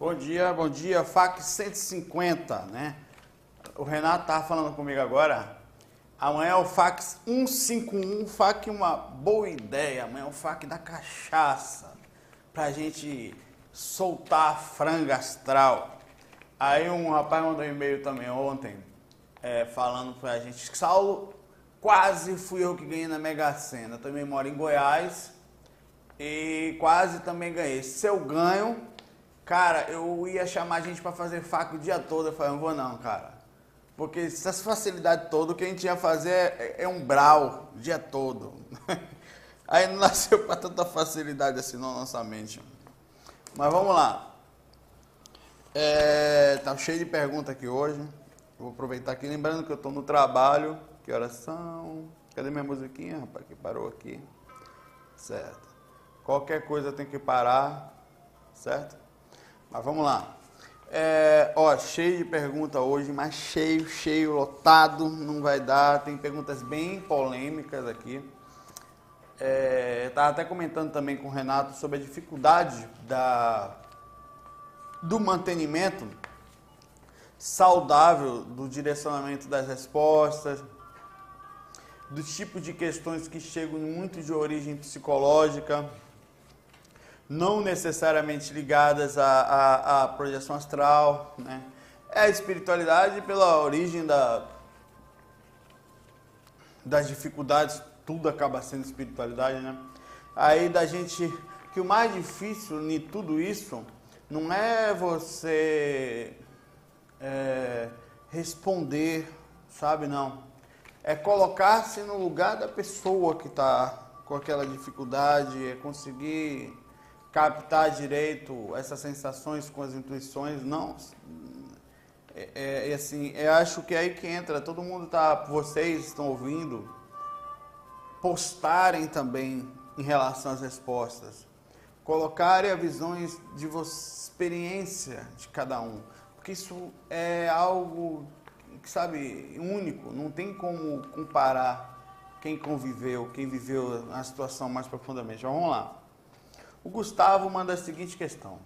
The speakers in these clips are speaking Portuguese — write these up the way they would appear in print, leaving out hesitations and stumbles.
Bom dia, FAC 150, né? O Renato tava falando comigo agora. Amanhã é o FAC 151, FAC uma boa ideia. Amanhã é o FAC da cachaça, pra gente soltar a franga astral. Aí um rapaz mandou um e-mail também ontem, falando pra gente, Saulo, quase fui eu que ganhei na Mega Sena. Eu também moro em Goiás e quase também ganhei. Se eu ganho, cara, eu ia chamar a gente pra fazer FAC o dia todo. Eu falei, não vou não, cara. Porque essa facilidade toda, o que a gente ia fazer é um brau o dia todo. Aí não nasceu para tanta facilidade assim na nossa mente. Mas vamos lá. Tá cheio de perguntas aqui hoje. Vou aproveitar aqui, lembrando que eu estou no trabalho. Que horas são? Cadê minha musiquinha, rapaz? Que parou aqui. Certo. Qualquer coisa tem que parar. Certo? Mas vamos lá. Cheio de pergunta hoje, mas cheio, lotado, não vai dar, tem perguntas bem polêmicas aqui. Estava até comentando também com o Renato sobre a dificuldade do mantenimento saudável do direcionamento das respostas, do tipo de questões que chegam muito de origem psicológica, não necessariamente ligadas à projeção astral, né? É a espiritualidade pela origem das dificuldades, tudo acaba sendo espiritualidade, né? Aí que o mais difícil em tudo isso não é você responder, sabe, não. É colocar-se no lugar da pessoa que está com aquela dificuldade, é conseguir captar direito essas sensações com as intuições, não. Assim, eu acho que é aí que entra, todo mundo vocês estão ouvindo, postarem também em relação às respostas, colocarem as visões de experiência de cada um, porque isso é algo que, sabe, único, não tem como comparar quem viveu a situação mais profundamente. Vamos lá. O Gustavo manda a seguinte questão.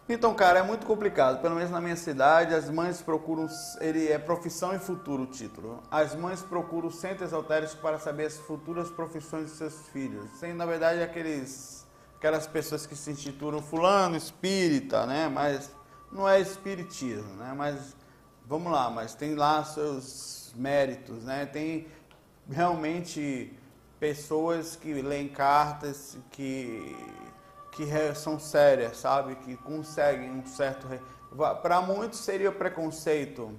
Então, cara, é muito complicado. Pelo menos na minha cidade, as mães procuram... Ele é profissão e futuro o título. As mães procuram centros esotéricos para saber as futuras profissões de seus filhos. Sem, na verdade, aquelas pessoas que se intitulam fulano, espírita, né? Mas não é espiritismo, né? Mas, vamos lá, mas tem lá seus méritos, né? Tem realmente pessoas que leem cartas, que são sérias, sabe? Que conseguem um certo... Para muitos seria preconceito,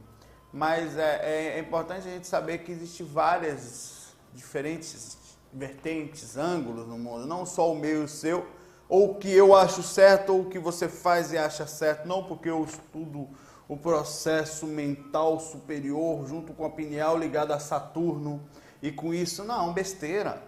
mas é importante a gente saber que existem várias diferentes vertentes, ângulos no mundo, não só o meu e o seu, ou o que eu acho certo, ou o que você faz e acha certo, não porque eu estudo o processo mental superior junto com a pineal ligada a Saturno, e com isso, não, besteira.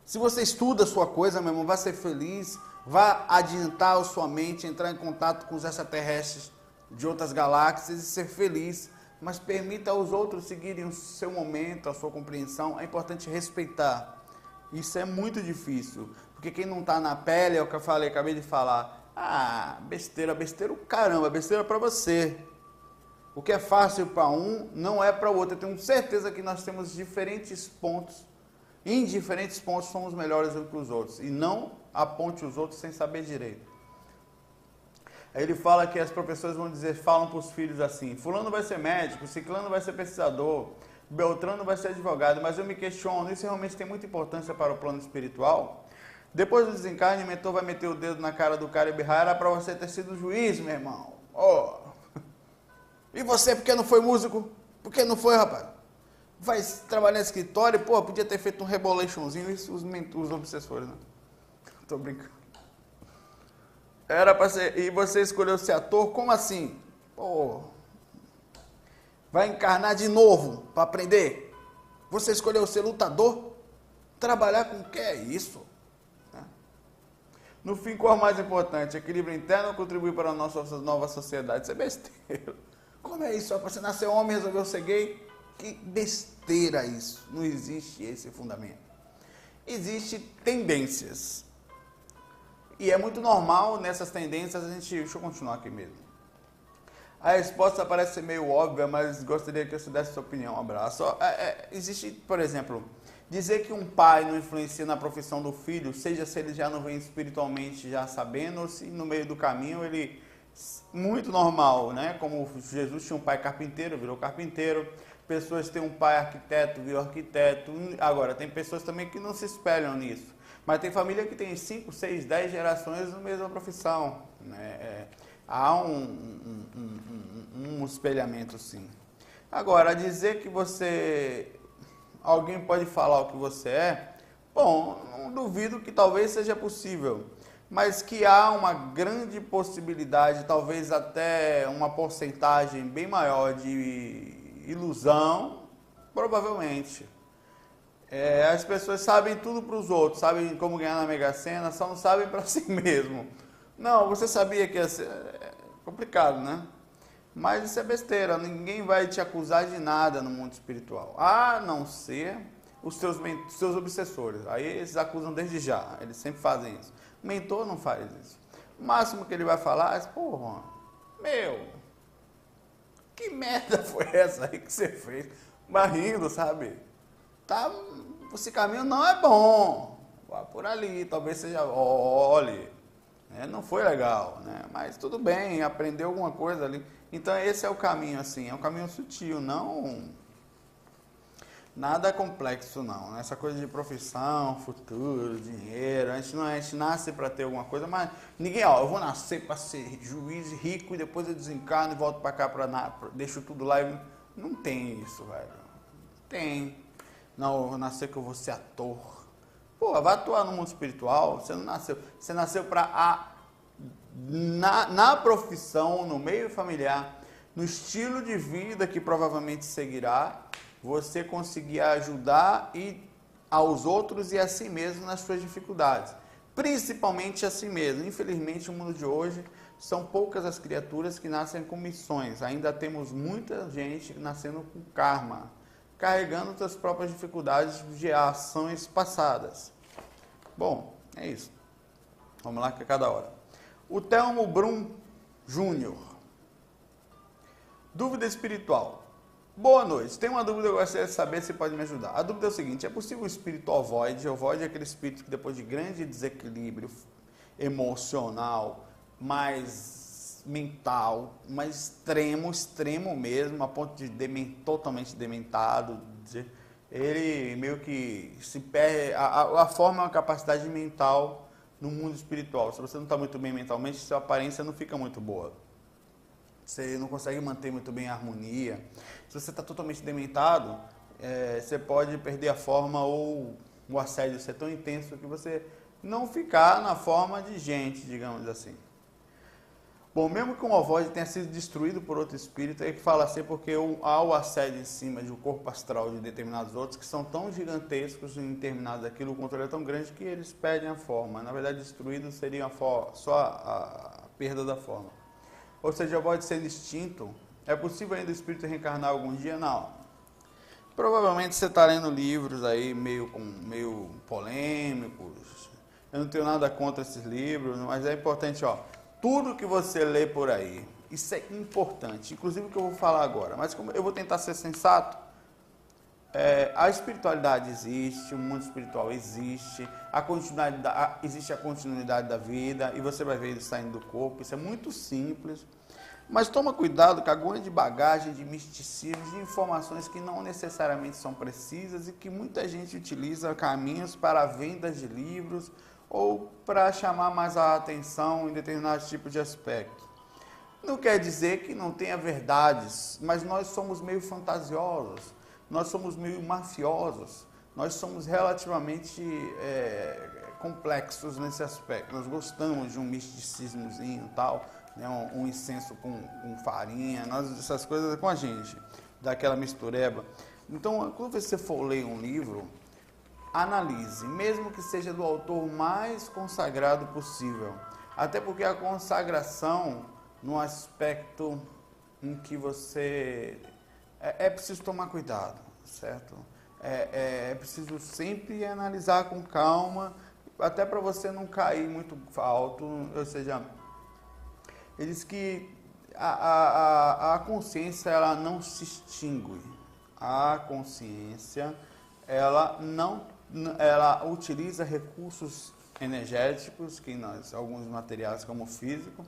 Se você estuda a sua coisa, meu irmão, vai ser feliz, vai adiantar a sua mente, entrar em contato com os extraterrestres de outras galáxias e ser feliz, mas permita aos outros seguirem o seu momento, a sua compreensão. É importante respeitar. Isso é muito difícil, porque quem não está na pele, é o que eu falei, acabei de falar. Ah, besteira o caramba, besteira para você. O que é fácil para um, não é para o outro. Eu tenho certeza que nós temos diferentes pontos. Em diferentes pontos somos melhores do que os outros. E não aponte os outros sem saber direito. Aí ele fala que as professoras falam para os filhos assim, fulano vai ser médico, ciclano vai ser pesquisador, beltrano vai ser advogado, mas eu me questiono, isso realmente tem muita importância para o plano espiritual? Depois do desencarne, o mentor vai meter o dedo na cara do cara e berrar, era para você ter sido juiz, meu irmão. Oh. E você, por que não foi músico? Por que não foi, rapaz? Vai trabalhar em escritório, pô, podia ter feito um rebolationzinho, isso os obsessores, né? Tô brincando. Era pra ser... E você escolheu ser ator? Como assim? Pô, vai encarnar de novo para aprender? Você escolheu ser lutador? Trabalhar com o que é isso? No fim, qual é o mais importante? Equilíbrio interno ou contribuir para a nossa nova sociedade? Isso é besteira. Como é isso? Só para você nascer homem e resolveu ser gay? Que besteira isso. Não existe esse fundamento. Existem tendências. E é muito normal nessas tendências a gente... Deixa eu continuar aqui mesmo. A resposta parece ser meio óbvia, mas gostaria que você desse sua opinião. Um abraço. Existe, por exemplo, dizer que um pai não influencia na profissão do filho, seja se ele já não vem espiritualmente já sabendo, ou se no meio do caminho ele... Muito normal, né? Como Jesus tinha um pai carpinteiro, virou carpinteiro. Pessoas têm um pai arquiteto, virou arquiteto. Agora, tem pessoas também que não se espelham nisso. Mas tem família que tem 5, 6, 10 gerações na mesma profissão, né? Há um espelhamento, sim. Agora, dizer que alguém pode falar o que você é, bom, não duvido que talvez seja possível, mas que há uma grande possibilidade, talvez até uma porcentagem bem maior de ilusão, provavelmente. As pessoas sabem tudo para os outros, sabem como ganhar na Mega Sena, só não sabem para si mesmo. Não, você sabia que ia ser complicado, né? Mas isso é besteira, ninguém vai te acusar de nada no mundo espiritual, a não ser os seus obsessores. Aí eles acusam desde já, eles sempre fazem isso. O mentor não faz isso. O máximo que ele vai falar é, porra, que merda foi essa aí que você fez? Vai rindo, sabe? Esse caminho não é bom, vá por ali, talvez seja, olhe, não foi legal, né? Mas tudo bem, aprendeu alguma coisa ali. Então esse é o caminho, assim, é um caminho sutil, não nada complexo, não. Essa coisa de profissão, futuro, dinheiro, a gente nasce para ter alguma coisa, mas ninguém, eu vou nascer para ser juiz rico e depois eu desencarno e volto para cá, deixo tudo lá. Não tem isso, velho. Tem. Não, eu vou nascer que eu vou ser ator. Pô, vai atuar no mundo espiritual, você não nasceu. Você nasceu para na profissão, no meio familiar, no estilo de vida que provavelmente seguirá, você conseguir ajudar aos outros e a si mesmo nas suas dificuldades. Principalmente a si mesmo. Infelizmente, no mundo de hoje, são poucas as criaturas que nascem com missões. Ainda temos muita gente nascendo com karma, carregando suas próprias dificuldades de ações passadas. Bom, é isso. Vamos lá que é cada hora. O Telmo Brum Júnior. Dúvida espiritual. Boa noite. Tenho uma dúvida que eu gostaria de saber se pode me ajudar. A dúvida é o seguinte: é possível o espírito ovoide? Ovoide é aquele espírito que depois de grande desequilíbrio emocional, mais mental, mais extremo mesmo, a ponto de totalmente dementado, ele meio que se perde. A forma é uma capacidade mental no mundo espiritual. Se você não está muito bem mentalmente, sua aparência não fica muito boa. Você não consegue manter muito bem a harmonia. Se você está totalmente dementado, você pode perder a forma ou o assédio ser tão intenso que você não ficar na forma de gente, digamos assim. Bom, mesmo que um ovoide tenha sido destruído por outro espírito, é que fala assim porque há o assédio em cima de um corpo astral de determinados outros que são tão gigantescos e determinados aquilo, o controle é tão grande que eles perdem a forma. Na verdade, destruído seria só a perda da forma. Ou seja, pode ser extinto. É possível ainda o espírito reencarnar algum dia? Não. Provavelmente você está lendo livros aí meio polêmicos. Eu não tenho nada contra esses livros, mas é importante, tudo que você lê por aí, isso é importante. Inclusive o que eu vou falar agora. Mas como eu vou tentar ser sensato, a espiritualidade existe, o mundo espiritual existe, existe a continuidade da vida, e você vai ver ele saindo do corpo, isso é muito simples. Mas toma cuidado com a grande bagagem de misticismo, de informações que não necessariamente são precisas e que muita gente utiliza caminhos para vendas de livros ou para chamar mais a atenção em determinados tipos de aspectos. Não quer dizer que não tenha verdades, mas nós somos meio fantasiosos, nós somos meio mafiosos, nós somos relativamente complexos nesse aspecto. Nós gostamos de um misticismozinho e tal, né, um incenso com farinha, essas coisas com a gente, daquela mistureba. Então, quando você for ler um livro, analise, mesmo que seja do autor mais consagrado possível. Até porque a consagração, no aspecto em que você... É preciso tomar cuidado, certo? É preciso sempre analisar com calma, até para você não cair muito alto, ou seja, ele diz que a consciência ela não se extingue. A consciência ela não ela utiliza recursos energéticos que nós alguns materiais como o físico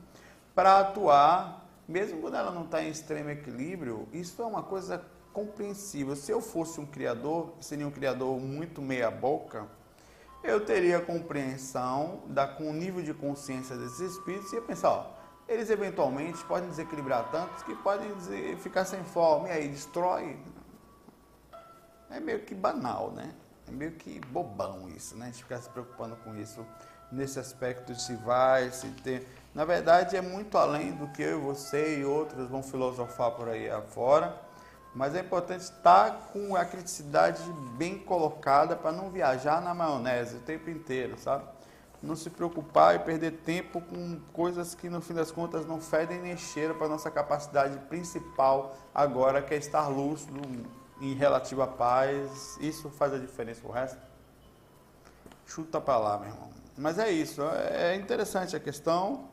para atuar, mesmo quando ela não está em extremo equilíbrio. Isso é uma coisa compreensível. Se eu fosse um criador, seria um criador muito meia boca, eu teria compreensão com o nível de consciência desses espíritos e ia pensar, ó, eles eventualmente podem desequilibrar tantos que podem ficar sem forma, e aí destrói. É meio que banal, né? É meio que bobão isso, né? A gente ficar se preocupando com isso, nesse aspecto de se vai, se tem. Na verdade, é muito além do que eu e você e outros vão filosofar por aí afora, mas é importante estar com a criticidade bem colocada para não viajar na maionese o tempo inteiro, sabe? Não se preocupar e perder tempo com coisas que, no fim das contas, não fedem nem cheiram para a nossa capacidade principal agora, que é estar lúcido, em relativa paz. Isso faz a diferença. O resto, chuta para lá, meu irmão. Mas é isso. É interessante a questão,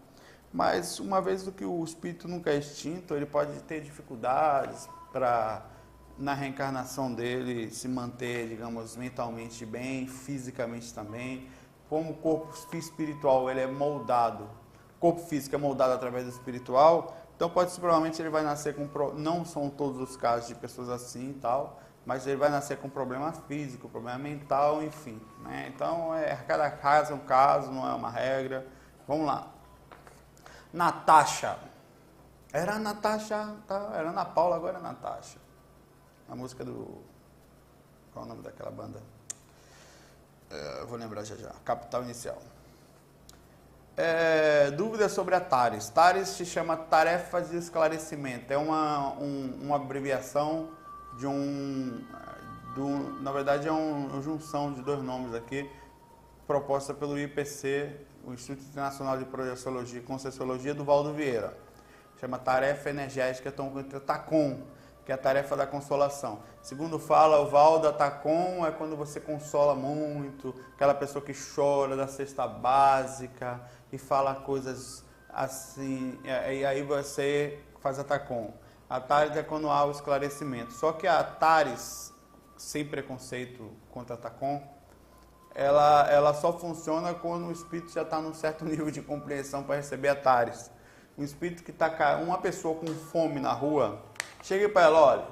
mas uma vez que o espírito nunca é extinto, ele pode ter dificuldades para, na reencarnação dele, se manter, digamos, mentalmente bem, fisicamente também. Como o corpo espiritual ele é moldado, o corpo físico é moldado através do espiritual, então provavelmente ele vai nascer com, não são todos os casos de pessoas assim e tal, mas ele vai nascer com problema físico, problema mental, enfim, né? Então, cada caso é um caso, não é uma regra. Vamos lá. Natasha. Era a Natasha, tá? Era Ana Paula, agora é Natasha. A música do... Qual é o nome daquela banda? Eu vou lembrar já. Capital Inicial. Dúvidas sobre a TARES. TARES se chama Tarefas de Esclarecimento. É uma abreviação de na verdade é uma junção de dois nomes aqui, proposta pelo IPC, o Instituto Internacional de Projeciologia e Conscienciologia, do Valdo Vieira. Chama Tarefa Energética TACON, que é a tarefa da consolação. Segundo fala o Valdo, a TACON é quando você consola muito, aquela pessoa que chora da cesta básica e fala coisas assim, e aí você faz a TACON. A TARES é quando há o esclarecimento. Só que a TARES, sem preconceito contra a TACON, ela só funciona quando o espírito já está num certo nível de compreensão para receber a TARES. Um espírito que está, uma pessoa com fome na rua, chega para ela, olha,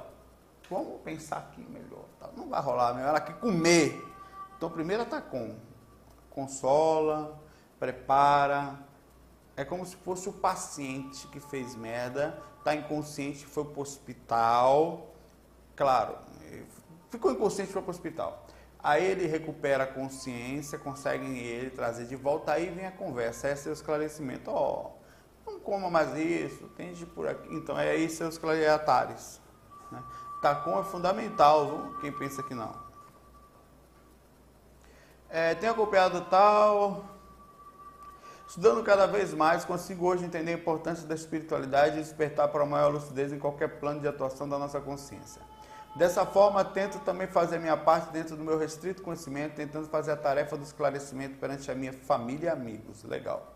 vamos pensar aqui melhor, tá? Não vai rolar, ela quer comer. Então primeiro ela está consola, prepara. É como se fosse o paciente que fez merda, está inconsciente, foi para o hospital, claro, ficou inconsciente, foi para o hospital. Aí ele recupera a consciência, conseguem ele trazer de volta, aí vem a conversa, esse é o esclarecimento. Não coma mais isso, tende por aqui. Então, isso é os TARES. Né? TACON é fundamental, viu? Quem pensa que não. Tenho acompanhado tal... Estudando cada vez mais, consigo hoje entender a importância da espiritualidade e despertar para uma maior lucidez em qualquer plano de atuação da nossa consciência. Dessa forma, tento também fazer a minha parte dentro do meu restrito conhecimento, tentando fazer a tarefa do esclarecimento perante a minha família e amigos. Legal.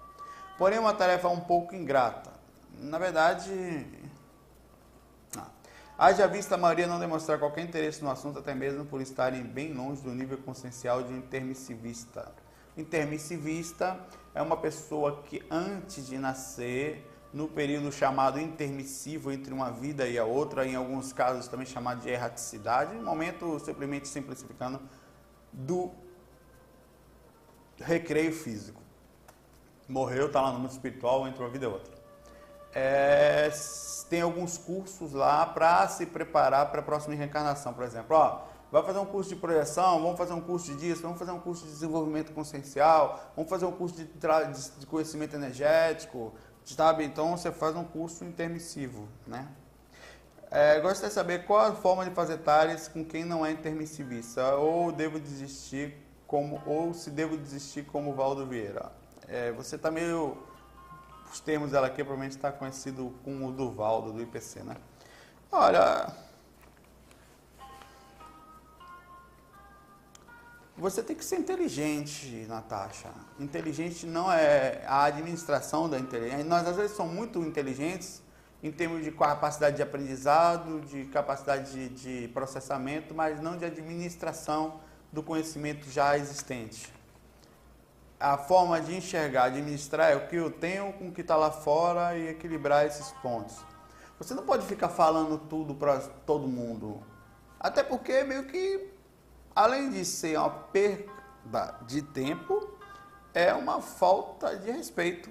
Porém, uma tarefa um pouco ingrata. Na verdade, haja vista a maioria não demonstrar qualquer interesse no assunto, até mesmo por estarem bem longe do nível consciencial de intermissivista. Intermissivista é uma pessoa que antes de nascer, no período chamado intermissivo entre uma vida e a outra, em alguns casos também chamado de erraticidade, no momento, simplesmente simplificando, do recreio físico. Morreu, está lá no mundo espiritual, entre uma vida e outra. Tem alguns cursos lá para se preparar para a próxima reencarnação, por exemplo. Vai fazer um curso de projeção, vamos fazer um curso disso, vamos fazer um curso de desenvolvimento consciencial, vamos fazer um curso de conhecimento energético, sabe? Então você faz um curso intermissivo, né? Gostaria de saber qual a forma de fazer TARES com quem não é intermissivista, ou se devo desistir como Valdo Vieira. Você está meio... Os termos dela aqui provavelmente está conhecido com o do Valdo, do IPC, né? Olha... Você tem que ser inteligente, Natasha. Inteligente não é a administração da inteligência. Nós, às vezes, somos muito inteligentes em termos de capacidade de aprendizado, de capacidade de processamento, mas não de administração do conhecimento já existente. A forma de enxergar, administrar é o que eu tenho com o que está lá fora e equilibrar esses pontos. Você não pode ficar falando tudo para todo mundo. Até porque meio que, além de ser uma perda de tempo, é uma falta de respeito.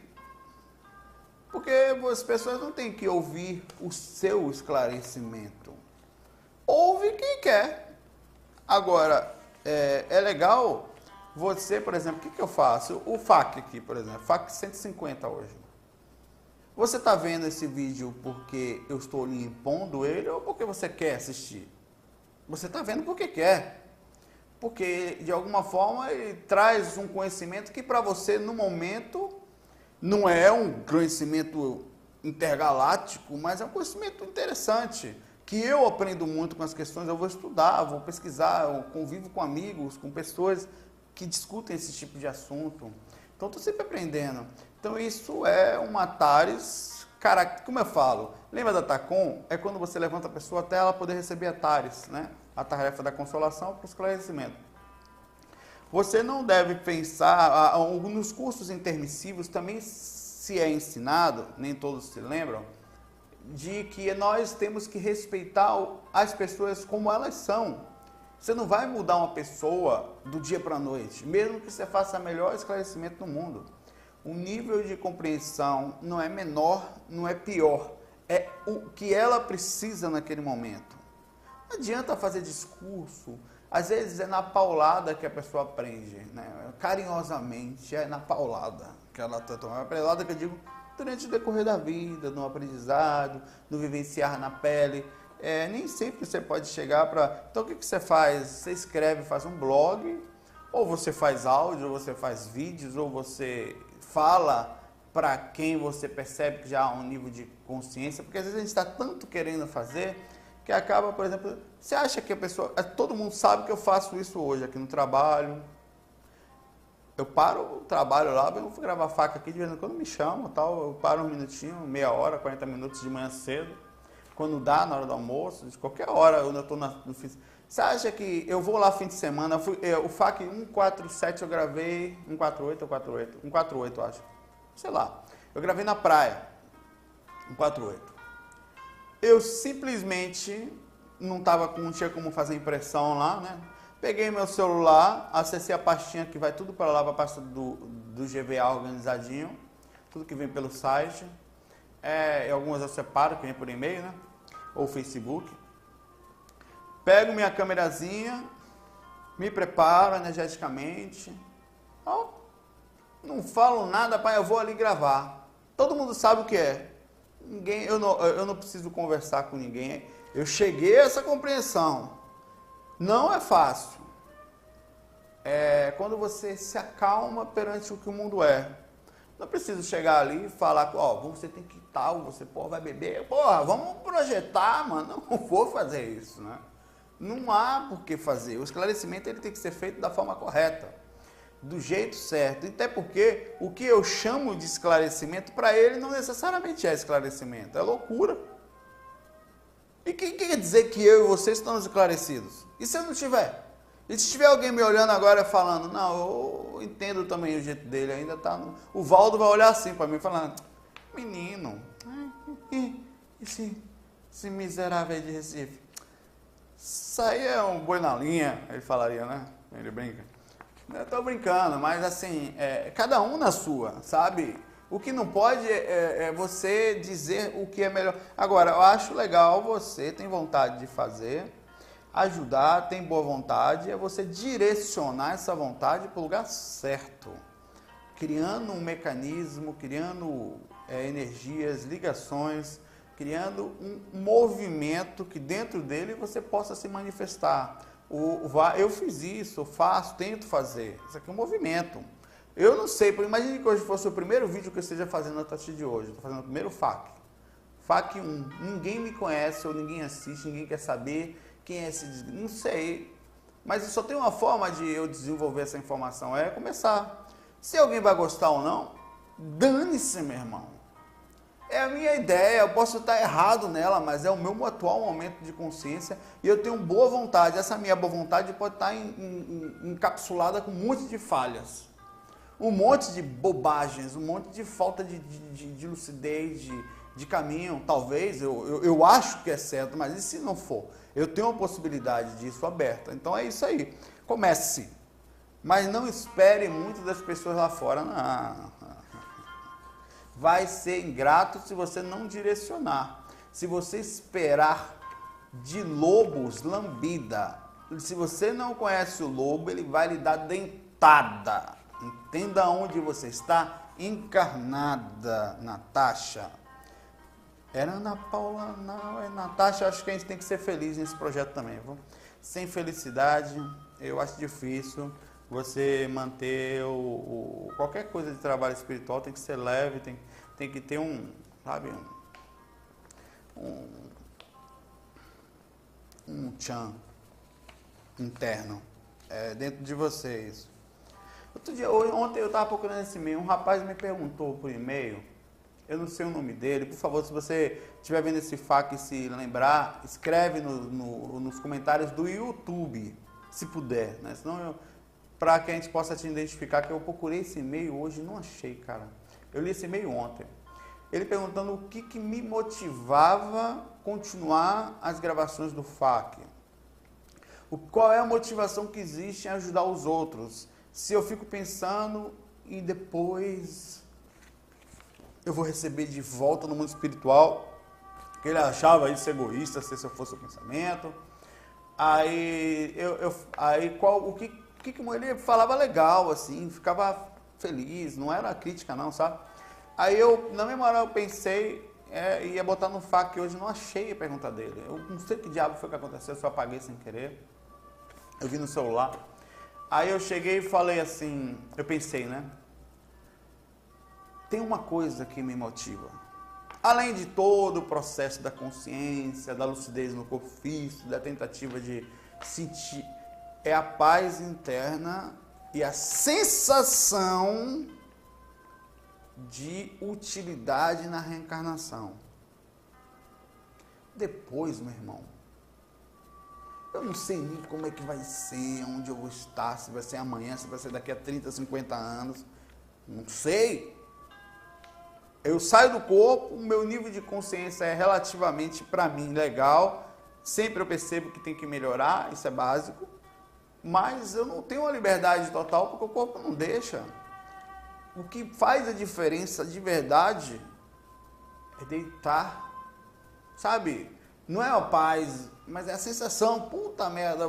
Porque as pessoas não têm que ouvir o seu esclarecimento. Ouve quem quer. Agora, é legal você, por exemplo, o que eu faço? O FAQ aqui, por exemplo, FAQ 150 hoje. Você está vendo esse vídeo porque eu estou lhe impondo ele ou porque você quer assistir? Você está vendo porque quer. Porque, de alguma forma, ele traz um conhecimento que para você, no momento, não é um conhecimento intergaláctico, mas é um conhecimento interessante, que eu aprendo muito com as questões, eu vou estudar, vou pesquisar, eu convivo com amigos, com pessoas que discutem esse tipo de assunto. Então, estou sempre aprendendo. Então, isso é uma TARES, como eu falo, lembra da TACOM? É quando você levanta a pessoa até ela poder receber a TARES, né? A tarefa da consolação para o esclarecimento. Você não deve pensar, nos cursos intermissivos também se é ensinado, nem todos se lembram, de que nós temos que respeitar as pessoas como elas são. Você não vai mudar uma pessoa do dia para a noite, mesmo que você faça o melhor esclarecimento do mundo. O nível de compreensão não é menor, não é pior, é o que ela precisa naquele momento. Não adianta fazer discurso, às vezes é na paulada que a pessoa aprende, né? Carinhosamente, é na paulada que ela está tomando. A paulada que eu digo durante o decorrer da vida, no aprendizado, no vivenciar na pele. Nem sempre você pode chegar para... Então, o que você faz? Você escreve, faz um blog, ou você faz áudio, ou você faz vídeos, ou você fala para quem você percebe que já há um nível de consciência, porque às vezes a gente está tanto querendo fazer que acaba, por exemplo, você acha que a pessoa... Todo mundo sabe que eu faço isso hoje aqui no trabalho. Eu paro o trabalho lá, eu vou gravar faca aqui, de vez em quando me chamam, tal, eu paro um minutinho, meia hora, 40 minutos de manhã cedo, quando dá, na hora do almoço, de qualquer hora, eu estou no fim. Você acha que eu vou lá fim de semana, o FAQ 147 eu gravei, 148 ou 48? 148, eu acho. Sei lá. Eu gravei na praia, 148. Eu simplesmente não tinha como fazer impressão lá, né? Peguei meu celular, acessei a pastinha que vai tudo para lá, para a pasta do GVA organizadinho, tudo que vem pelo site. Algumas eu separo, que vem por e-mail, né? Ou Facebook. Pego minha câmerazinha, me preparo energeticamente. Não falo nada, pai, eu vou ali gravar. Todo mundo sabe o que é. Eu não preciso conversar com ninguém. Eu cheguei a essa compreensão. Não é fácil. Quando você se acalma perante o que o mundo é. Não preciso chegar ali e falar, você tem que tal, você vai beber. Vamos projetar, mano. Não vou fazer isso, né? Não há por que fazer. O esclarecimento ele tem que ser feito da forma correta, do jeito certo. Até porque o que eu chamo de esclarecimento, para ele não necessariamente é esclarecimento, é loucura. E quem quer dizer que eu e você estamos esclarecidos? E se eu não estiver? E se tiver alguém me olhando agora falando, não, eu entendo também o jeito dele, ainda tá... O Valdo vai olhar assim para mim falando, menino, esse miserável aí de Recife, isso aí é um boi na linha, ele falaria, né? Ele brinca. Eu tô brincando, mas assim, cada um na sua, sabe? O que não pode é você dizer o que é melhor. Agora, eu acho legal, você tem vontade de fazer, ajudar, tem boa vontade, é você direcionar essa vontade para o lugar certo. Criando um mecanismo, criando energias, ligações, criando um movimento que dentro dele você possa se manifestar. Eu fiz isso, eu faço, tento fazer. Isso aqui é um movimento. Eu não sei, imagine que hoje fosse o primeiro vídeo que eu esteja fazendo a partir de hoje. Estou fazendo o primeiro FAQ. FAQ 1. Ninguém me conhece ou ninguém assiste, ninguém quer saber quem é esse... Não sei. Mas só tem uma forma de eu desenvolver essa informação, é começar. Se alguém vai gostar ou não, dane-se, meu irmão. É a minha ideia, eu posso estar errado nela, mas é o meu atual momento de consciência e eu tenho boa vontade. Essa minha boa vontade pode estar encapsulada com um monte de falhas, um monte de bobagens, um monte de falta de lucidez, de caminho. Talvez, eu acho que é certo, mas e se não for? Eu tenho uma possibilidade disso aberta. Então é isso aí. Comece. Mas não espere muito das pessoas lá fora. Não. Vai ser ingrato se você não direcionar. Se você esperar de lobos lambida. Se você não conhece o lobo, ele vai lhe dar dentada. Entenda onde você está encarnada, Natasha. Era Ana Paula, não, é Natasha. Acho que a gente tem que ser feliz nesse projeto também. Viu? Sem felicidade, eu acho difícil você manter qualquer coisa de trabalho espiritual. Tem que ser leve, tem que ter um tchan interno dentro de vocês. Ontem eu estava procurando esse e-mail, um rapaz me perguntou por e-mail, eu não sei o nome dele, por favor, se você estiver vendo esse FAQ e se lembrar, escreve nos comentários do YouTube, se puder, né? Senão para que a gente possa te identificar, que eu procurei esse e-mail hoje e não achei, cara. Eu li esse e-mail ontem. Ele perguntando o que me motivava a continuar as gravações do FAQ. Qual é a motivação que existe em ajudar os outros? Se eu fico pensando e depois eu vou receber de volta no mundo espiritual, que ele achava isso egoísta, se eu fosse o pensamento. Aí, o que ele falava legal, assim, ficava feliz, não era crítica não, sabe? Aí na mesma hora eu pensei, ia botar no FAQ, hoje não achei a pergunta dele. Eu não sei que diabo foi que aconteceu, só apaguei sem querer. Eu vi no celular. Aí eu cheguei e falei assim, eu pensei, né? Tem uma coisa que me motiva. Além de todo o processo da consciência, da lucidez no corpo físico, da tentativa de sentir, é a paz interna e a sensação de utilidade na reencarnação. Depois, meu irmão, eu não sei nem como é que vai ser, onde eu vou estar, se vai ser amanhã, se vai ser daqui a 30, 50 anos. Não sei. Eu saio do corpo, o meu nível de consciência é relativamente, para mim, legal. Sempre eu percebo que tem que melhorar, isso é básico. Mas eu não tenho uma liberdade total, porque o corpo não deixa. O que faz a diferença de verdade é deitar, sabe? Não é a paz, mas é a sensação, puta merda,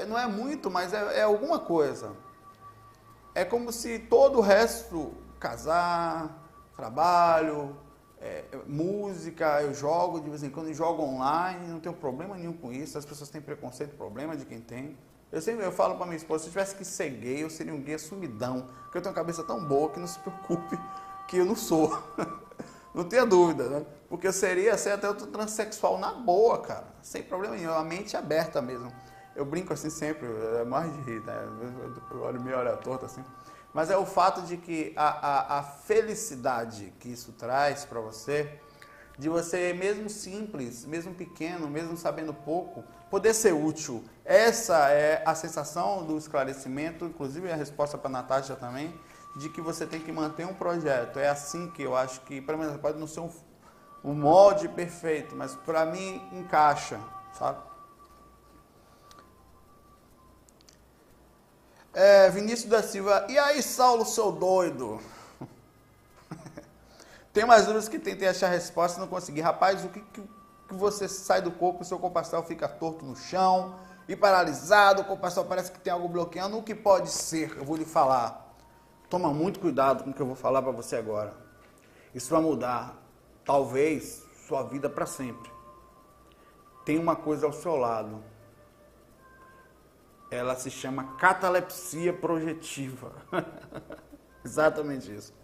não é muito, mas é alguma coisa. É como se todo o resto, casar, trabalho, música, eu jogo de vez em quando, jogo online, não tenho problema nenhum com isso, as pessoas têm preconceito, problema de quem tem. Eu falo pra minha esposa, se eu tivesse que ser gay, eu seria um gay sumidão, porque eu tenho uma cabeça tão boa que não se preocupe que eu não sou. Não tenha dúvida, né? Porque eu seria até outro transexual na boa, cara. Sem problema nenhum, a mente aberta mesmo. Eu brinco assim sempre, é mais de rir, né? Eu olho meio olho torto assim. Mas é o fato de que a felicidade que isso traz para você, de você mesmo simples, mesmo pequeno, mesmo sabendo pouco, poder ser útil. Essa é a sensação do esclarecimento, inclusive a resposta para a Natasha também, de que você tem que manter um projeto. É assim que eu acho que, pelo menos, pode não ser um molde perfeito, mas para mim encaixa, sabe? Vinícius da Silva, e aí, Saulo, seu doido? Tem umas dúvidas que tentei achar a resposta e não consegui. Rapaz, o que você sai do corpo, o seu corpo astral fica torto no chão e paralisado, o corpo astral parece que tem algo bloqueando. O que pode ser? Eu vou lhe falar. Toma muito cuidado com o que eu vou falar para você agora. Isso vai mudar, talvez, sua vida para sempre. Tem uma coisa ao seu lado. Ela se chama catalepsia projetiva. Exatamente isso.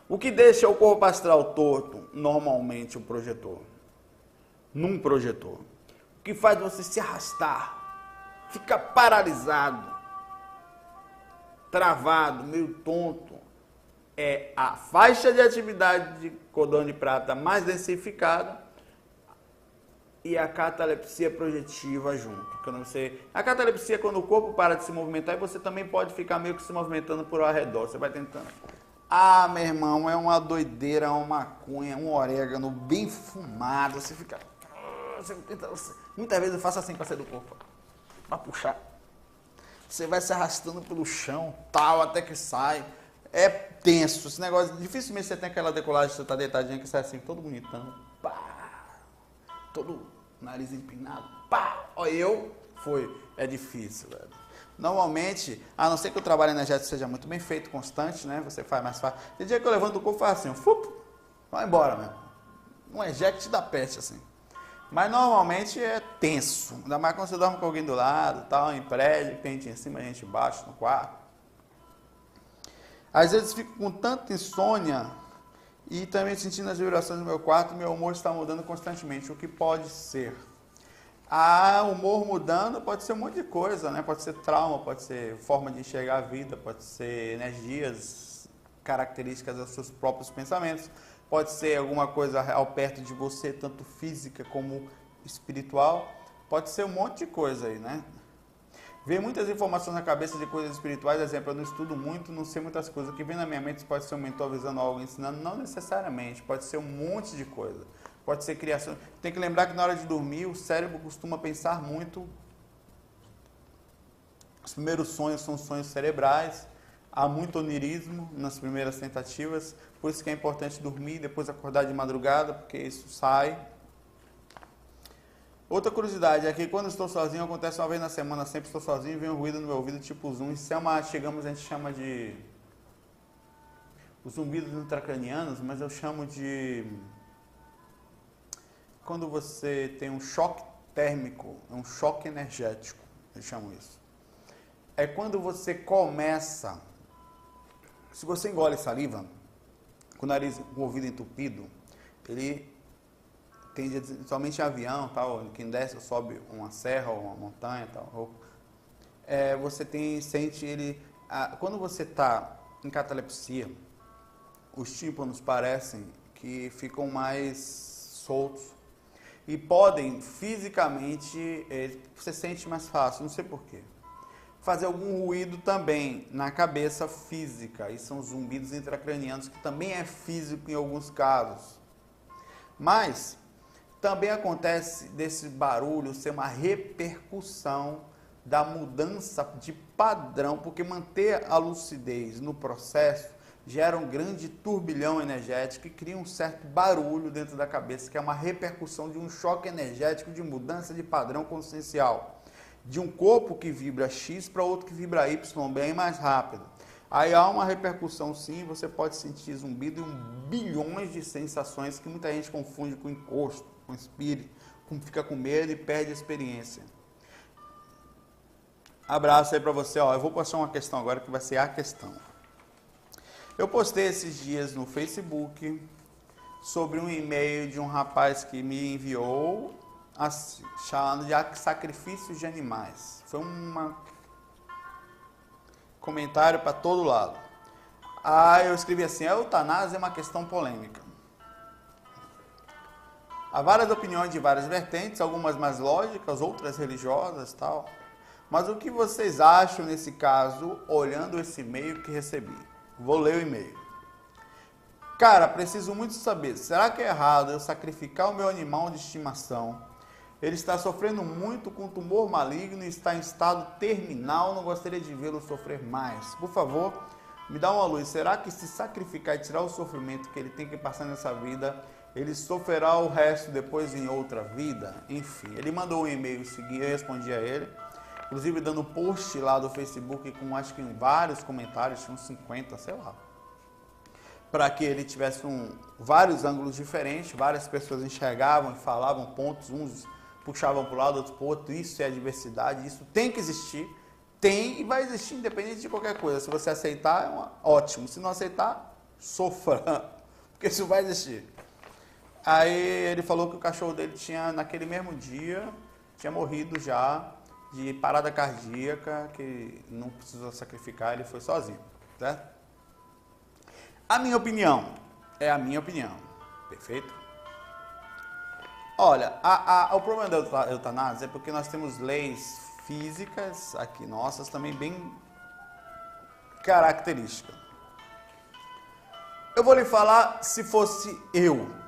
O que deixa o corpo astral torto, normalmente, o projetor. Num projetor. O que faz você se arrastar. fica paralisado, travado, meio tonto. É a faixa de atividade de cordão de prata mais densificada e a catalepsia projetiva junto. A catalepsia é quando o corpo para de se movimentar e você também pode ficar meio que se movimentando por ao redor. Você vai tentando. Ah, meu irmão, é uma doideira, é uma maconha, um orégano bem fumado. Você fica... Muitas vezes eu faço assim para sair do corpo. Para puxar. Você vai se arrastando pelo chão, tal, até que sai. É tenso. Esse negócio... Dificilmente você tem aquela decolagem, você tá deitadinho, que sai assim, todo bonitão. Pá! Todo nariz empinado. Pá! Olha é difícil, velho. Normalmente, a não ser que o trabalho energético seja muito bem feito, constante, né? Você faz mais fácil. Tem dia que eu levanto o corpo e faço assim, vai embora, mesmo. Um eject da peste, assim. Mas normalmente é tenso. Ainda mais quando você dorme com alguém do lado, tal, em prédio, tem gente em cima, gente embaixo, no quarto. Às vezes fico com tanta insônia e também sentindo as vibrações do meu quarto, meu humor está mudando constantemente. O que pode ser? O humor mudando pode ser um monte de coisa, né? Pode ser trauma, pode ser forma de enxergar a vida, pode ser energias, características dos seus próprios pensamentos, pode ser alguma coisa ao perto de você, tanto física como espiritual, pode ser um monte de coisa aí, né? Vem muitas informações na cabeça de coisas espirituais, exemplo, eu não estudo muito, não sei muitas coisas. O que vem na minha mente pode ser um mentor avisando algo, ensinando, não necessariamente, pode ser um monte de coisa. Pode ser criação. Tem que lembrar que na hora de dormir, o cérebro costuma pensar muito. Os primeiros sonhos são sonhos cerebrais. Há muito onirismo nas primeiras tentativas. Por isso que é importante dormir e depois acordar de madrugada, porque isso sai. Outra curiosidade é que quando estou sozinho, acontece uma vez na semana, sempre estou sozinho e vem um ruído no meu ouvido, tipo zoom. Isso é a gente chama de... Os zumbidos intracranianos, mas eu chamo de... Quando você tem um choque térmico, um choque energético, eu chamo isso. É quando você começa, se você engole saliva, com o nariz, com o ouvido entupido, ele tende, somente em avião, tal, quem desce ou sobe uma serra ou uma montanha, tal, você sente ele, quando você está em catalepsia, os tímpanos parecem que ficam mais soltos. E podem, fisicamente, você sente mais fácil, não sei porquê. Fazer algum ruído também na cabeça física. E são zumbidos intracranianos, que também é físico em alguns casos. Mas, também acontece desse barulho ser uma repercussão da mudança de padrão, porque manter a lucidez no processo gera um grande turbilhão energético e cria um certo barulho dentro da cabeça, que é uma repercussão de um choque energético de mudança de padrão consciencial. De um corpo que vibra X para outro que vibra Y, bem mais rápido. Aí há uma repercussão sim, você pode sentir zumbido e bilhões de sensações que muita gente confunde com encosto, com espírito, fica com medo e perde a experiência. Abraço aí para você, eu vou passar uma questão agora que vai ser a questão. Eu postei esses dias no Facebook sobre um e-mail de um rapaz que me enviou chamando de sacrifícios de animais. Foi um comentário para todo lado. Eu escrevi assim, a eutanásia é uma questão polêmica. Há várias opiniões de várias vertentes, algumas mais lógicas, outras religiosas, tal. Mas o que vocês acham nesse caso, olhando esse e-mail que recebi? Vou ler o e-mail. Cara, preciso muito saber, será que é errado eu sacrificar o meu animal de estimação? Ele está sofrendo muito com tumor maligno e está em estado terminal, não gostaria de vê-lo sofrer mais. Por favor, me dá uma luz. Será que se sacrificar e tirar o sofrimento que ele tem que passar nessa vida, ele sofrerá o resto depois em outra vida? Enfim, ele mandou um e-mail seguinte, eu respondi a ele. Inclusive dando post lá do Facebook com acho que vários comentários, tinha uns 50, sei lá. Para que ele tivesse vários ângulos diferentes, várias pessoas enxergavam e falavam pontos, uns puxavam para o lado, outros para o outro. Isso é a diversidade, isso tem que existir. Tem e vai existir independente de qualquer coisa. Se você aceitar, ótimo. Se não aceitar, sofra, porque isso vai existir. Aí ele falou que o cachorro dele tinha, naquele mesmo dia, tinha morrido já. de parada cardíaca, que não precisou sacrificar, ele foi sozinho, certo? A minha opinião, é a minha opinião, perfeito? Olha, o problema da eutanásia é porque nós temos leis físicas aqui nossas também bem características. Eu vou lhe falar se fosse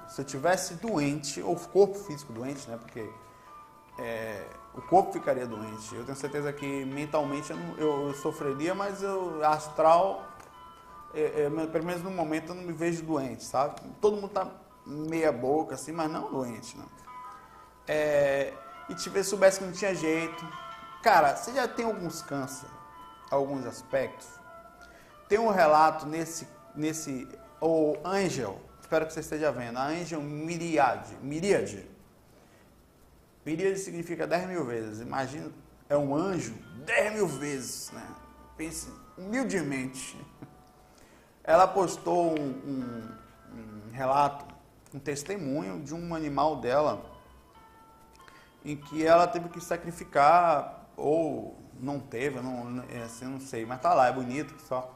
se eu tivesse doente, ou corpo físico doente, né? Porque o corpo ficaria doente. Eu tenho certeza que mentalmente eu sofreria, mas astral, pelo menos no momento, eu não me vejo doente, sabe? Todo mundo tá meia boca assim, mas não doente, não. E soubesse que não tinha jeito. Cara, você já tem alguns câncer, alguns aspectos. Tem um relato nesse o Angel, espero que você esteja vendo, a Angel Miríade. Miríade significa 10 mil vezes. Imagina, é um anjo 10 mil vezes, né? Pense humildemente. Ela postou um relato, um testemunho de um animal dela, em que ela teve que sacrificar, ou não teve, assim, não sei, mas tá lá, é bonito só.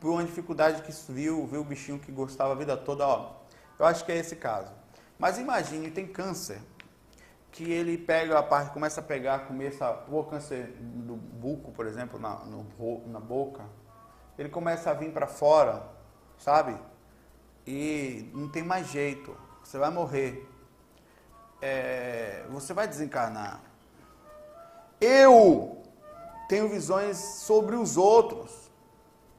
Por uma dificuldade que viu o bichinho que gostava a vida toda, ó. Eu acho que é esse caso. Mas imagine, tem câncer, que ele começa a pegar, o câncer do buco, por exemplo, na boca, ele começa a vir para fora, sabe? E não tem mais jeito, você vai morrer. Você vai desencarnar. Eu tenho visões sobre os outros.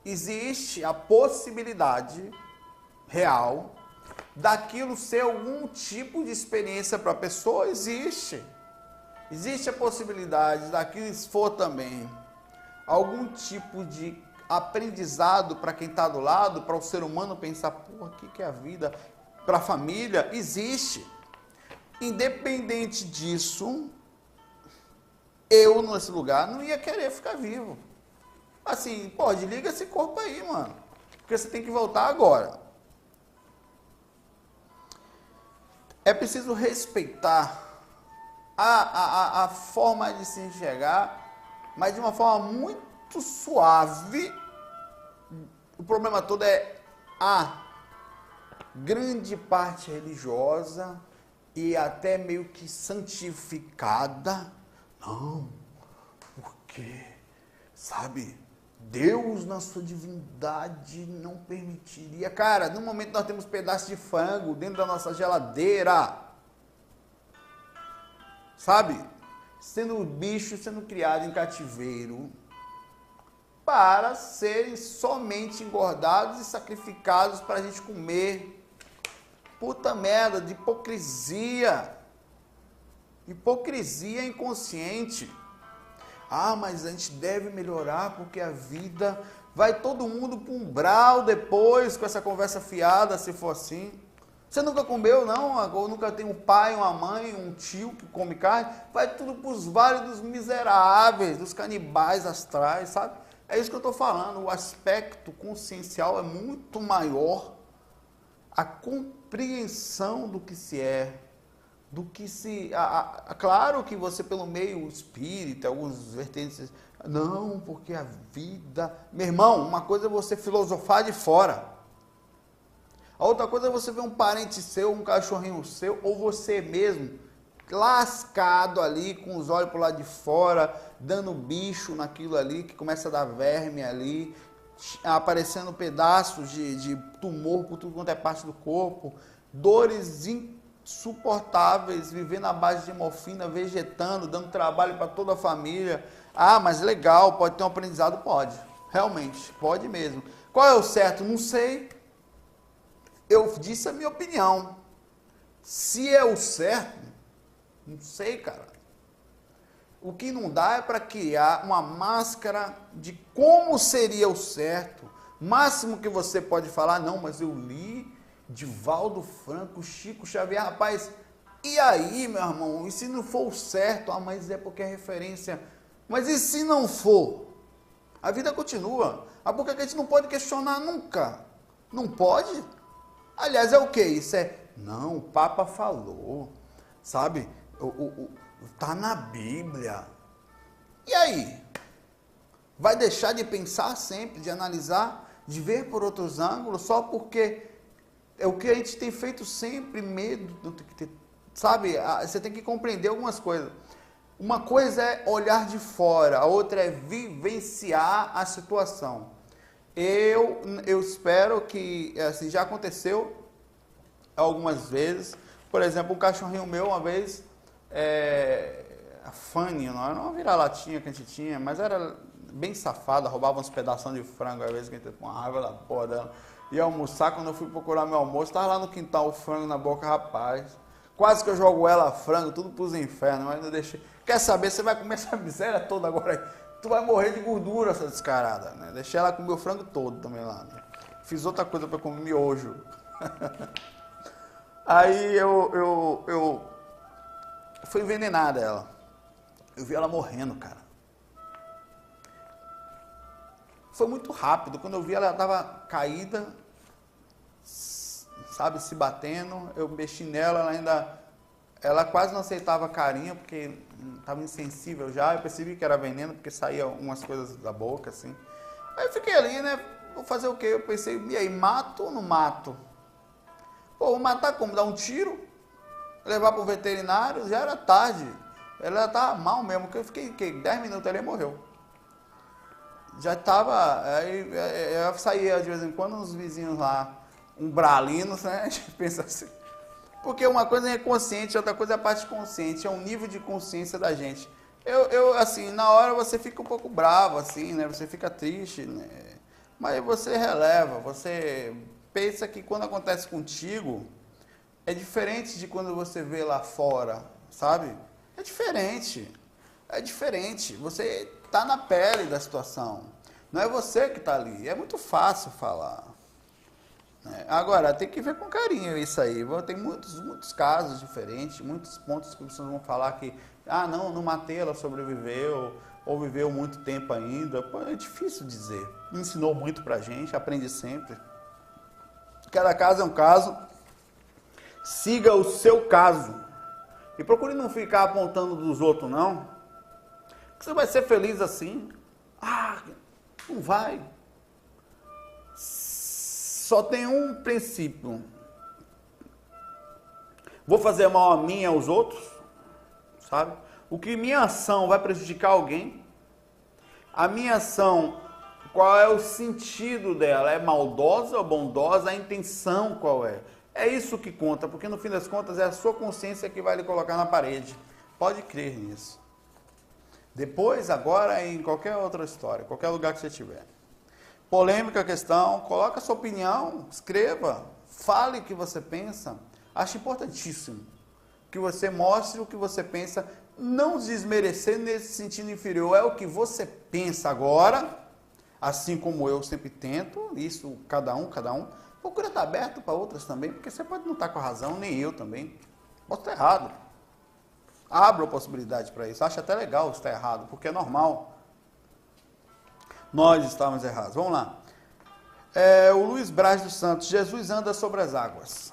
Existe a possibilidade real daquilo ser algum tipo de experiência para a pessoa, existe. Existe a possibilidade daquilo for também algum tipo de aprendizado para quem está do lado, para o ser humano pensar, pô, o que é a vida? Para a família, existe. Independente disso, eu nesse lugar não ia querer ficar vivo. Assim, pô, desliga esse corpo aí, mano. Porque você tem que voltar agora. É preciso respeitar a forma de se enxergar, mas de uma forma muito suave. O problema todo é a grande parte religiosa e até meio que santificada. Não, porque, sabe, Deus na sua divindade não permitiria. Cara, no momento nós temos pedaços de frango dentro da nossa geladeira, sabe? Sendo bicho, sendo criado em cativeiro, para serem somente engordados e sacrificados para a gente comer. Puta merda, de hipocrisia. Hipocrisia inconsciente. Ah, mas a gente deve melhorar porque a vida... Vai todo mundo para um umbral depois com essa conversa fiada, se for assim. Você nunca comeu, não? Ou nunca tem um pai, uma mãe, um tio que come carne? Vai tudo para os vales dos miseráveis, dos canibais astrais, sabe? É isso que eu estou falando. O aspecto consciencial é muito maior. A compreensão do que se é, do que se... claro que você, pelo meio espírita, alguns vertentes... Não, porque a vida... Meu irmão, uma coisa é você filosofar de fora. A outra coisa é você ver um parente seu, um cachorrinho seu, ou você mesmo, lascado ali, com os olhos para o lado de fora, dando bicho naquilo ali, que começa a dar verme ali, aparecendo pedaços de tumor por tudo quanto é parte do corpo, dores insuportáveis, vivendo à base de morfina, vegetando, dando trabalho para toda a família. Ah, mas legal, pode ter um aprendizado? Pode, realmente, pode mesmo. Qual é o certo? Não sei. Eu disse a minha opinião. Se é o certo, não sei, cara. O que não dá é para criar uma máscara de como seria o certo. Máximo que você pode falar, não, mas eu li Divaldo Franco, Chico Xavier, rapaz. E aí, meu irmão, e se não for o certo? Ah, mas é porque é referência. Mas e se não for? A vida continua. A boca que a gente não pode questionar nunca. Não pode? Aliás, é o que? Isso é... Não, o Papa falou, sabe? Tá na Bíblia. E aí? Vai deixar de pensar sempre, de analisar, de ver por outros ângulos, só porque é o que a gente tem feito sempre, medo, sabe? Você tem que compreender algumas coisas. Uma coisa é olhar de fora, a outra é vivenciar a situação. Eu espero que, assim, já aconteceu algumas vezes. Por exemplo, um cachorrinho meu, uma vez, a Fanny, não era uma vira-latinha que a gente tinha, mas era bem safada, roubava uns pedaços de frango, às vezes que a gente com uma raiva da porra dela. Ia almoçar, quando eu fui procurar meu almoço, tava lá no quintal o frango na boca, rapaz. Quase que eu jogo ela frango, tudo pros infernos, mas não deixei. Quer saber, você vai comer essa miséria toda agora aí. Tu vai morrer de gordura, essa descarada, né? Deixei ela comer o frango todo também lá, né? Fiz outra coisa para comer miojo. Aí eu fui envenenada ela. Eu vi ela morrendo, cara. Foi muito rápido. Quando eu vi, ela estava caída, sabe, se batendo. Eu mexi nela, ela quase não aceitava carinho, porque estava insensível já. Eu percebi que era veneno, porque saía umas coisas da boca, assim. Aí eu fiquei ali, né? Vou fazer o quê? Eu pensei, e aí, mato ou não mato? Pô, vou matar como? Dar um tiro? Levar para o veterinário? Já era tarde. Ela estava mal mesmo, porque eu fiquei 10 minutos ali e morreu. Já estava, aí eu saía de vez em quando uns vizinhos lá, umbralinos, né? A gente pensa assim. Porque uma coisa é consciente, outra coisa é a parte consciente, é um nível de consciência da gente. Eu assim, na hora você fica um pouco bravo, assim, né? Você fica triste, né? Mas você releva, você pensa que quando acontece contigo, é diferente de quando você vê lá fora, sabe? É diferente, você está na pele da situação, não é você que está ali, é muito fácil falar. Agora, tem que ver com carinho isso aí. Tem muitos casos diferentes, muitos pontos que vocês vão falar que, não matei, ela sobreviveu, ou viveu muito tempo ainda. Pô, é difícil dizer. Ensinou muito pra gente, aprende sempre. Cada caso é um caso. Siga o seu caso. E procure não ficar apontando dos outros, não. Porque você vai ser feliz assim. Não vai. Só tem um princípio. Vou fazer mal a mim e aos outros, sabe? O que minha ação vai prejudicar alguém? A minha ação, qual é o sentido dela? É maldosa ou bondosa? A intenção qual é? É isso que conta, porque no fim das contas é a sua consciência que vai lhe colocar na parede. Pode crer nisso. Depois, agora, em qualquer outra história, qualquer lugar que você estiver. Polêmica a questão, coloca a sua opinião, escreva, fale o que você pensa. Acho importantíssimo que você mostre o que você pensa, não desmerecer nesse sentido inferior. É o que você pensa agora, assim como eu sempre tento, isso cada um. Procura estar aberto para outras também, porque você pode não estar com a razão, nem eu também. Posso estar errado. Abra a possibilidade para isso. Acho até legal estar errado, porque é normal. Nós estávamos errados. Vamos lá. O Luiz Braz dos Santos. Jesus anda sobre as águas.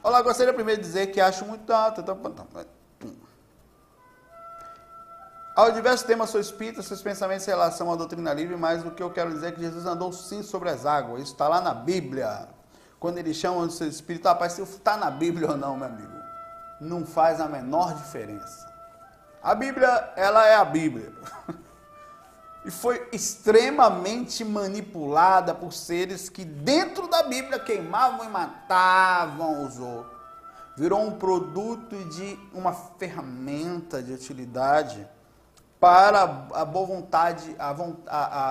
Olá, gostaria primeiro de dizer que acho muito alto. Ao diversos temas sou espírita, seus pensamentos em relação à doutrina livre, mas o que eu quero dizer é que Jesus andou sim sobre as águas. Isso está lá na Bíblia. Quando eles chamam de seu espírito, rapaz, se está na Bíblia ou não, meu amigo, não faz a menor diferença. A Bíblia, ela é a Bíblia. E foi extremamente manipulada por seres que dentro da Bíblia queimavam e matavam os outros. Virou um produto de uma ferramenta de utilidade para a boa vontade,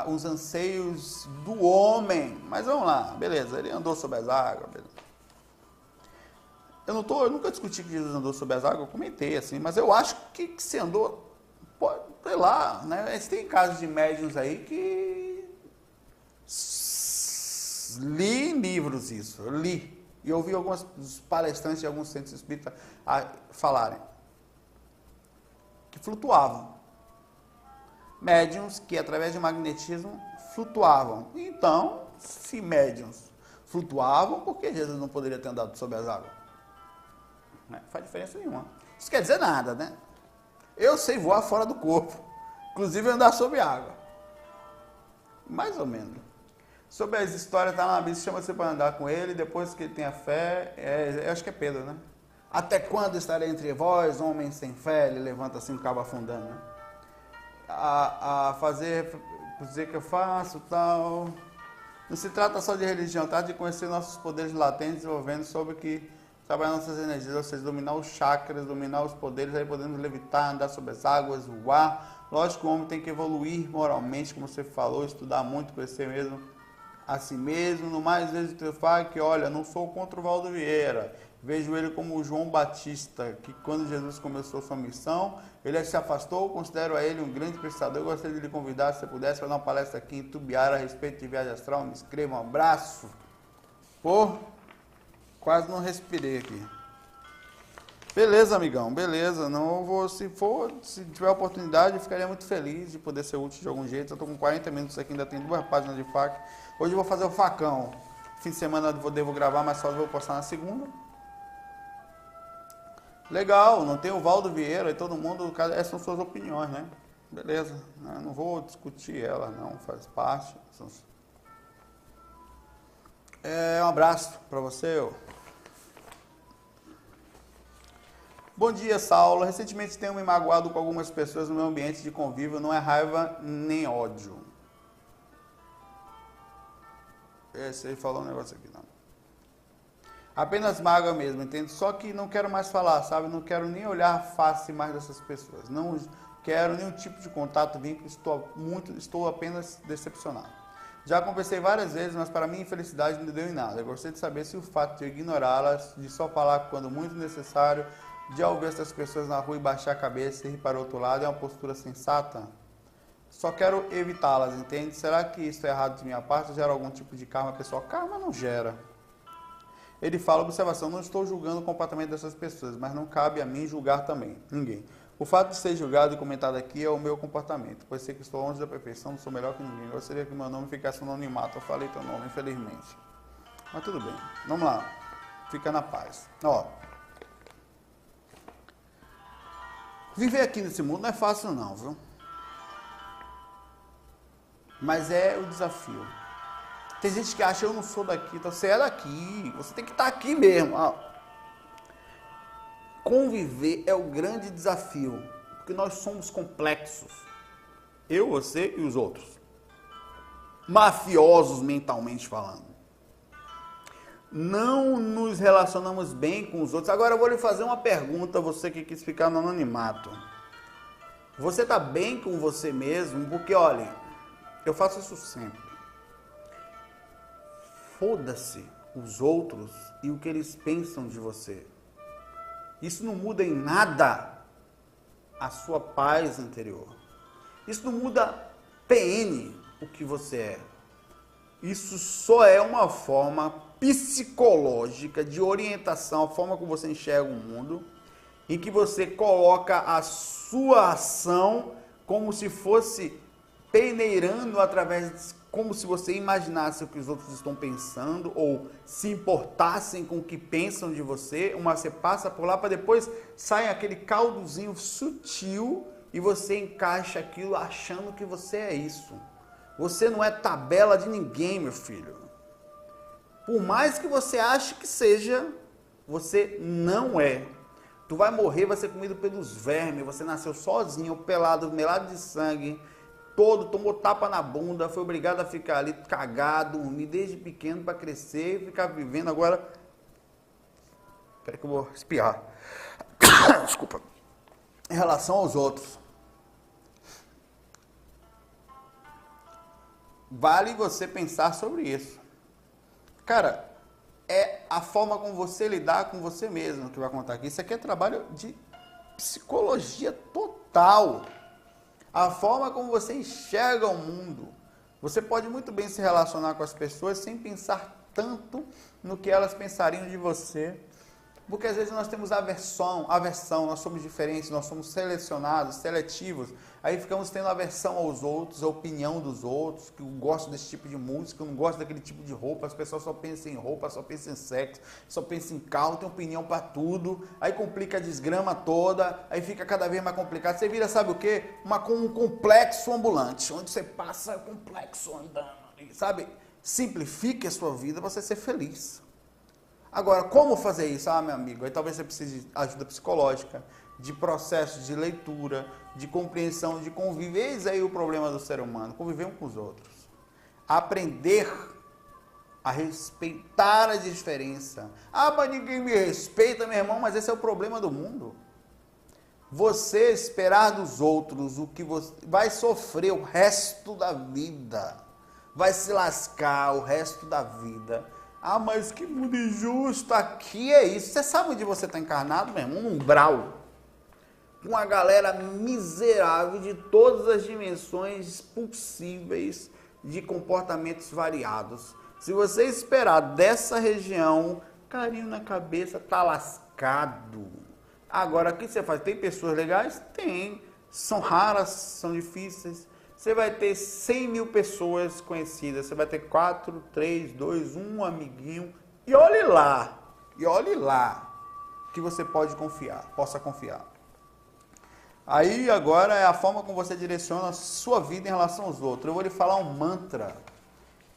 os anseios do homem. Mas vamos lá, beleza, ele andou sobre as águas, beleza. Eu nunca discuti que Jesus andou sobre as águas, eu comentei assim, mas eu acho que se andou, pode, sei lá, né? Tem casos de médiuns aí que li em livros isso, eu li. E ouvi alguns palestrantes de alguns centros espíritas falarem que flutuavam. Médiuns que através de magnetismo flutuavam. Então, se médiuns flutuavam, por que Jesus não poderia ter andado sobre as águas? Não faz diferença nenhuma. Isso quer dizer nada, né? Eu sei voar fora do corpo. Inclusive andar sobre água. Mais ou menos. Sobre as histórias, tá na Bíblia, chama você para andar com ele, depois que ele tenha fé, eu acho que é Pedro, né? Até quando estarei entre vós, homens sem fé? Ele levanta assim, acaba afundando, né? A dizer que eu faço, tal. Não se trata só de religião, trata de conhecer nossos poderes latentes, desenvolvendo sobre que trabalhar nossas energias, ou seja, dominar os chakras, dominar os poderes, aí podemos levitar, andar sobre as águas, voar. Lógico que o homem tem que evoluir moralmente, como você falou, estudar muito, conhecer mesmo a si mesmo. No mais, vezes eu falo que, olha, não sou contra o Valdo Vieira, vejo ele como o João Batista, que quando Jesus começou sua missão, ele se afastou, considero a ele um grande prestador. Eu gostaria de lhe convidar, se você pudesse, para dar uma palestra aqui em Tubiara a respeito de viagem astral. Me inscreva, um abraço. Pô, quase não respirei aqui. Beleza, amigão, beleza. Não vou, se tiver oportunidade, eu ficaria muito feliz de poder ser útil de algum jeito. Eu estou com 40 minutos aqui, ainda tem 2 páginas de faca. Hoje eu vou fazer o facão. Fim de semana eu devo gravar, mas só vou postar na segunda. Legal, não tem o Valdo Vieira e todo mundo, essas são suas opiniões, né? Beleza, eu não vou discutir ela, não, faz parte. Um abraço para você. Bom dia, Saulo. Recentemente tenho me magoado com algumas pessoas no meu ambiente de convívio, não é raiva nem ódio. Esse aí falou um negócio aqui, não. Apenas mágoa mesmo, entende? Só que não quero mais falar, sabe? Não quero nem olhar a face mais dessas pessoas. Não quero nenhum tipo de contato, vínculo, estou apenas decepcionado. Já conversei várias vezes, mas para minha infelicidade não deu em nada. Eu gostaria de saber se o fato de ignorá-las, de só falar quando muito necessário, de ao ver essas pessoas na rua e baixar a cabeça e ir para o outro lado, é uma postura sensata? Só quero evitá-las, entende? Será que isso é errado de minha parte? Gera algum tipo de karma pessoal? Karma não gera. Ele fala, observação, não estou julgando o comportamento dessas pessoas, mas não cabe a mim julgar também, ninguém. O fato de ser julgado e comentado aqui é o meu comportamento, pois sei que estou longe da perfeição, não sou melhor que ninguém. Eu gostaria que meu nome ficasse no anonimato, eu falei teu nome, infelizmente. Mas tudo bem, vamos lá, fica na paz. Ó, viver aqui nesse mundo não é fácil não, viu? Mas é o desafio. Tem gente que acha, eu não sou daqui, então você é daqui, você tem que estar aqui mesmo. Conviver é o grande desafio, porque nós somos complexos. Eu, você e os outros. Mafiosos mentalmente falando. Não nos relacionamos bem com os outros. Agora eu vou lhe fazer uma pergunta, você que quis ficar no anonimato. Você está bem com você mesmo? Porque, olha, eu faço isso sempre. Foda-se os outros e o que eles pensam de você. Isso não muda em nada a sua paz interior. Isso não muda PN o que você é. Isso só é uma forma psicológica de orientação, a forma como você enxerga o mundo, em que você coloca a sua ação como se fosse peneirando através, como se você imaginasse o que os outros estão pensando ou se importassem com o que pensam de você. Você passa por lá para depois sair aquele caldozinho sutil e você encaixa aquilo achando que você é isso. Você não é tabela de ninguém, meu filho. Por mais que você ache que seja, você não é. Tu vai morrer, vai ser comido pelos vermes, você nasceu sozinho, pelado, melado de sangue, todo, tomou tapa na bunda, foi obrigado a ficar ali cagado, dormir desde pequeno para crescer e ficar vivendo agora. Espera que eu vou espirrar. Desculpa. Em relação aos outros. Vale você pensar sobre isso. Cara, é a forma como você lidar com você mesmo que vai contar aqui. Isso aqui é trabalho de psicologia total. A forma como você enxerga o mundo. Você pode muito bem se relacionar com as pessoas sem pensar tanto no que elas pensariam de você. Porque às vezes nós temos aversão, nós somos diferentes, nós somos selecionados, seletivos. Aí ficamos tendo aversão aos outros, a opinião dos outros, que eu gosto desse tipo de música, eu não gosto daquele tipo de roupa, as pessoas só pensam em roupa, só pensam em sexo, só pensam em carro, tem opinião para tudo, aí complica a desgrama toda, aí fica cada vez mais complicado. Você vira, sabe o quê? Um complexo ambulante, onde você passa complexo andando, sabe? Simplifique a sua vida para você ser feliz. Agora, como fazer isso? Ah, meu amigo, aí talvez você precise de ajuda psicológica, de processo de leitura, de compreensão, de conviver. Eis aí o problema do ser humano, conviver um com os outros. Aprender a respeitar a diferença. Ah, mas ninguém me respeita, meu irmão, mas esse é o problema do mundo. Você esperar dos outros o que você vai sofrer o resto da vida, vai se lascar o resto da vida. Ah, mas que mundo injusto, aqui é isso. Você sabe onde você está encarnado, meu irmão? Num umbral. Com uma galera miserável de todas as dimensões possíveis de comportamentos variados. Se você esperar dessa região, carinho na cabeça, tá lascado. Agora, o que você faz? Tem pessoas legais? Tem. São raras, são difíceis. Você vai ter 100 mil pessoas conhecidas, você vai ter 4, 3, 2, 1 amiguinho, e olhe lá que você possa confiar. Aí agora é a forma como você direciona a sua vida em relação aos outros. Eu vou lhe falar um mantra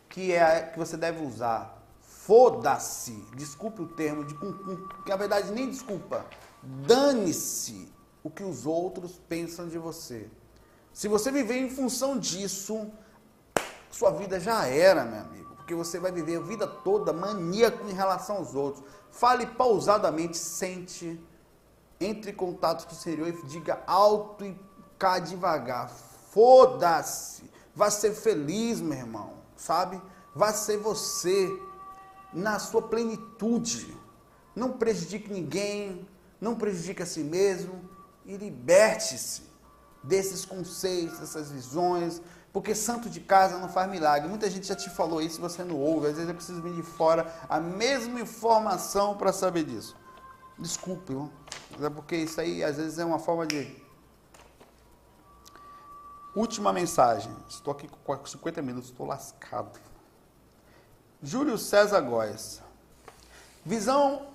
que você deve usar. Foda-se, desculpe o termo, que na verdade nem desculpa, dane-se o que os outros pensam de você. Se você viver em função disso, sua vida já era, meu amigo. Porque você vai viver a vida toda maníaco em relação aos outros. Fale pausadamente, sente, entre em contato com o exterior e diga alto e cá devagar. Foda-se. Vá ser feliz, meu irmão, sabe? Vá ser você na sua plenitude. Não prejudique ninguém, não prejudique a si mesmo e liberte-se desses conceitos, dessas visões, porque santo de casa não faz milagre. Muita gente já te falou isso, você não ouve. Às vezes eu preciso vir de fora a mesma informação para saber disso. Desculpe, mas é porque isso aí às vezes é uma forma de... Última mensagem. Estou aqui com 50 minutos, estou lascado. Júlio César Góes. Visão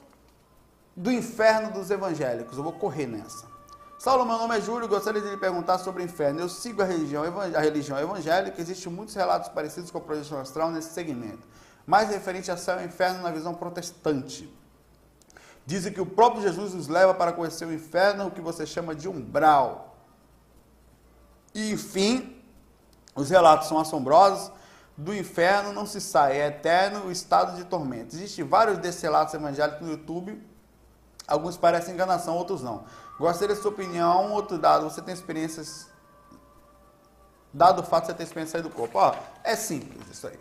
do inferno dos evangélicos. Eu vou correr nessa. Saulo, meu nome é Júlio, gostaria de lhe perguntar sobre o inferno. Eu sigo a religião evangélica, existem muitos relatos parecidos com a projeção astral nesse segmento, mais referente a céu e inferno na visão protestante. Dizem que o próprio Jesus nos leva para conhecer o inferno, o que você chama de umbral. E, enfim, os relatos são assombrosos, do inferno não se sai, é eterno o estado de tormento. Existem vários desses relatos evangélicos no YouTube, alguns parecem enganação, outros não. Gostaria da sua opinião. Outro dado, você tem experiências... Dado o fato de você ter experiência de sair do corpo. Ó, é simples isso aí.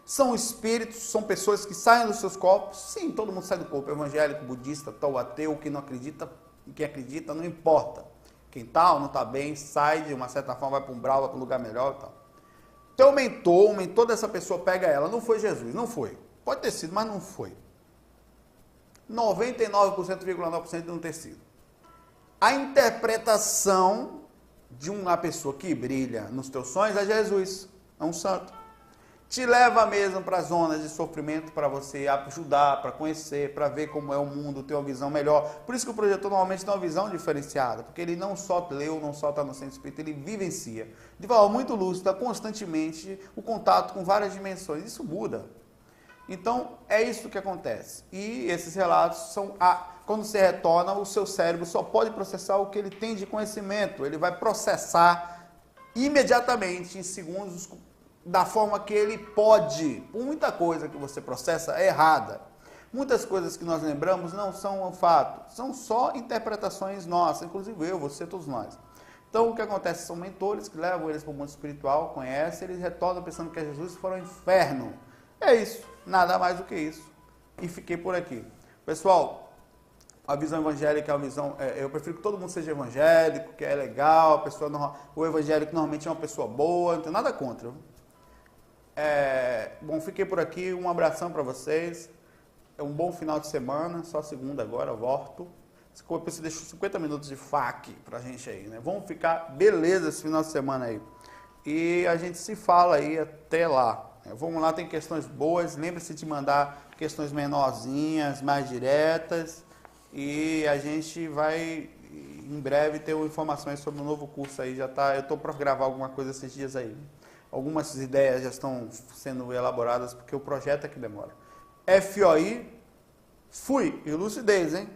São espíritos, são pessoas que saem dos seus corpos. Sim, todo mundo sai do corpo. Evangélico, budista, tal, ateu, quem não acredita, quem acredita, não importa. Quem tá ou não tá bem, sai de uma certa forma, vai para um umbral, vai para um lugar melhor e tal. Teu mentor, o mentor dessa pessoa pega ela. Não foi Jesus, não foi. Pode ter sido, mas não foi. 99,9% não ter sido. A interpretação de uma pessoa que brilha nos teus sonhos é Jesus, é um santo. Te leva mesmo para zonas de sofrimento para você ajudar, para conhecer, para ver como é o mundo, ter uma visão melhor. Por isso que o projetor normalmente tem uma visão diferenciada, porque ele não só leu, não só está no centro espírita, ele vivencia. De forma muito lúcida, constantemente, o contato com várias dimensões. Isso muda. Então, é isso que acontece. E esses relatos são... Quando você retorna, o seu cérebro só pode processar o que ele tem de conhecimento. Ele vai processar imediatamente, em segundos, da forma que ele pode. Muita coisa que você processa é errada. Muitas coisas que nós lembramos não são um fato. São só interpretações nossas, inclusive eu, você, todos nós. Então, o que acontece? São mentores que levam eles para o mundo espiritual, conhecem, eles retornam pensando que é Jesus e foram ao inferno. É isso, nada mais do que isso. E fiquei por aqui. Pessoal, a visão evangélica é uma visão... eu prefiro que todo mundo seja evangélico, que é legal, o evangélico normalmente é uma pessoa boa, não tem nada contra. Bom, fiquei por aqui, um abração para vocês. É um bom final de semana, só segunda agora, volto. Você deixou 50 minutos de FAQ pra gente aí, né? Vamos ficar beleza esse final de semana aí. E a gente se fala aí até lá. Vamos lá, tem questões boas. Lembre-se de mandar questões menorzinhas, mais diretas. E a gente vai em breve ter informações sobre o novo curso aí. Já tá, eu estou para gravar alguma coisa esses dias aí. Algumas ideias já estão sendo elaboradas porque o projeto é que demora. FOI, fui e lucidez, hein?